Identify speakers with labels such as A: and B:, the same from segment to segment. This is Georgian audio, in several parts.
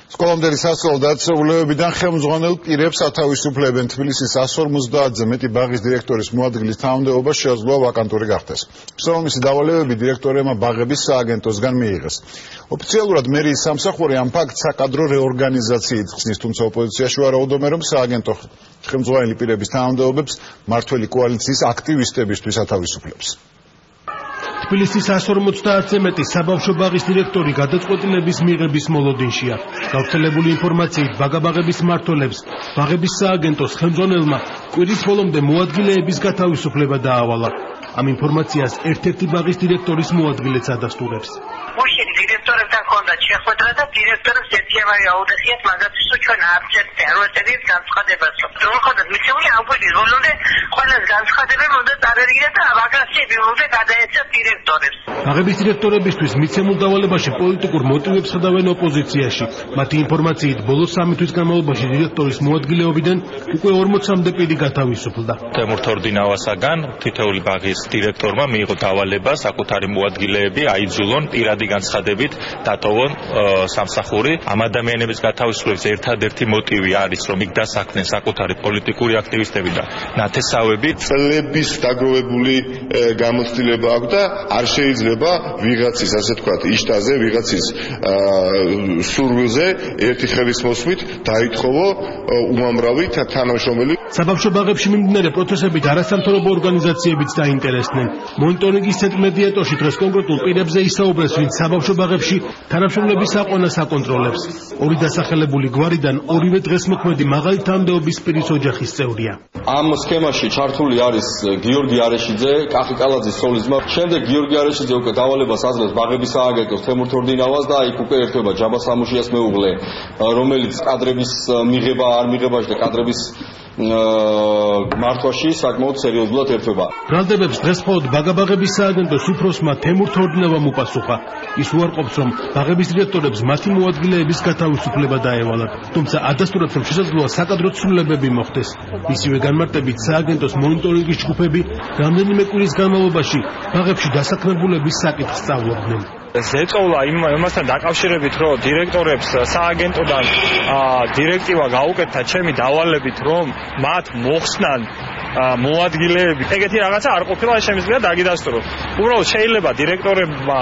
A: სკოლამდელი სასწავლო დაწესებულებებიდან ხელმძღვანელ პირებს ათავისუფლებენ. თბილისის 150-ზე მეტი ბაღის დირექტორის მოადგილის თანამდებობა შეუძლოა ვაკანტური გახდეს. მსროლმისი დავალებები დირექტორებმა ბაღების სააგენტოსგან მიიღეს. ოფიციალურად მერიის სამსახური ამ ფაქტს საკადრო რეორგანიზაციით ხსნის, თუმცა ოპოზიციაში ვარაუდობენ, რომ სააგენტო ხელმძღვანელი პირების თანამდებობებს მმართველი კოალიციის აქტივისტებისთვის ათავისუფლებს.
B: თბილისის 150-ზე მეტი საბავშვო ბაღის დირექტორი გადაწყვეტილების მიღების მოლოდინშია. გავრცელებული ინფორმაციით ბაგაბაღების მმართველებს ბაღების სააგენტოს ხელმძღვანელმა კვირის ბოლომდე მოადგილეების გათავისუფლება დაავალა. ამ ინფორმაციას ერთ-ერთი ბაღის დირექტორის მოადგილეც ადასტურებს.
C: დირექტორებთან ჰქონდათ შეხვედრა და დირექტორებს ერთიავარი აუგიხიათ მაგათთვის, რომ ჩვენ არ ვწერდით განცხადებას. რომ ხოდათ მიცემული ამ კვირის ბოლომდე ყველას განცხადებები უნდა წარადგინათ და ვაკანსიები უნდა გადაეცათ დირექტორებს.
B: ბაღების დირექტორებისთვის მიცემულ დავალებაში პოლიტიკურ მოტივებს ხედავენ ოპოზიციაში. მათი ინფორმაციით ბოლო 3 თვის განმავლობაში დირექტორის მოადგილეობიდან უკვე 40-მდე პირი გათავისუფლდა.
D: თემურ თორდინავასაგან თითოეული ბაღის დირექტორმა მიიღო დავალება საკუთარი მოადგილეები აიძულონ პირადი განცხადებით დატოვონ სამსახური. ამ ადამიანების გათავისუფლების ერთადერთი მოტივი არის, რომ იქ დასაქმდნენ საკუთარი პოლიტიკური აქტივისტები და ნათესავები.
E: წლების დაგროვებული გამოცდილება აქვს და არ შეიძლება ვიღაცის, ასე თქვათ, იშტაზე, ვიღაცის სურვილზე ერთი ხელის მოსმით დაითხოვო უამრავი თანამშრომელი.
B: საბავშვო ბაღებში მიმდინარე პროცესებით არასამთავრობო ორგანიზაციებიც დაინტერესდნენ. მონიტორინგის ცენტრ მედიატორში დღეს კონკრეტულ პირებზე ისაუბრეს, ვინც საბავშვო ბაღებში თანამშრომლების აყვანას აკონტროლებს. ორი დასახელებული გვარიდან ორივე დღეს მოქმედი მაღალი თანამდებობის პირის ოჯახის წევრია.
F: ამ სქემაში ჩართული არის გიორგი არეშიძე, კახი კალაძის სოლიზმა. შემდეგ გიორგი არეშიძე უკვე დავალებას აძლევს ბაღების სააგენტოს თემურ თორდინავას და იქ უკვე ერთვება ჯაბა სამუშიას მეუღლე, რომელიც კადრების მიღება არ მიღებაში და კადრების მართვაში საკმაოდ სერიოზულად ერთვება.
B: ბრალდებებს დღეს მხოლოდ ბაგაბაღების სააგენტოს უფროსმა თემურ თორდინავამ უპასუხა. ის უარყოფს, რომ ბაღების დირექტორებს მათი მოადგილეების გათავისუფლება დაევალათ, თუმცა ადასტურებს, რომ შესაძლოა საკადრო ცვლილებები მოხდეს. მისივე განმარტებით სააგენტოს მონიტორინგის ჯგუფები რამდენიმე კვირის განმავლობაში ბაღებში დასაქმებულების საკითხს სწავლობდნენ.
D: ზეწოლა იმასთან დაკავშირებით, რომ დირექტორებს სააგენტოდან დირექტივა გაუკეთა ჩემი დავალებით, რომ მათ მოხსნან მოადგილეები. ეგეთი რაღაცა არ ყოფილა შემიძლია დაგიდასტუროს. უბრალოდ შეიძლება დირექტორებმა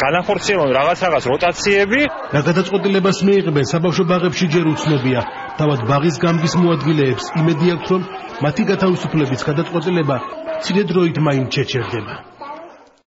D: განახორციელონ რაღაც როტაციები.
B: რა გადაწყვეტილებას მიიღებენ საბავშვო ბაღებში ჯერ უცნობია. თავად ბაღის გამგის მოადგილეებს იმედი აქვს, რომ მათი გათავისუფლების გადაწყვეტილება მცირე დროით მაინც შეჩერდება.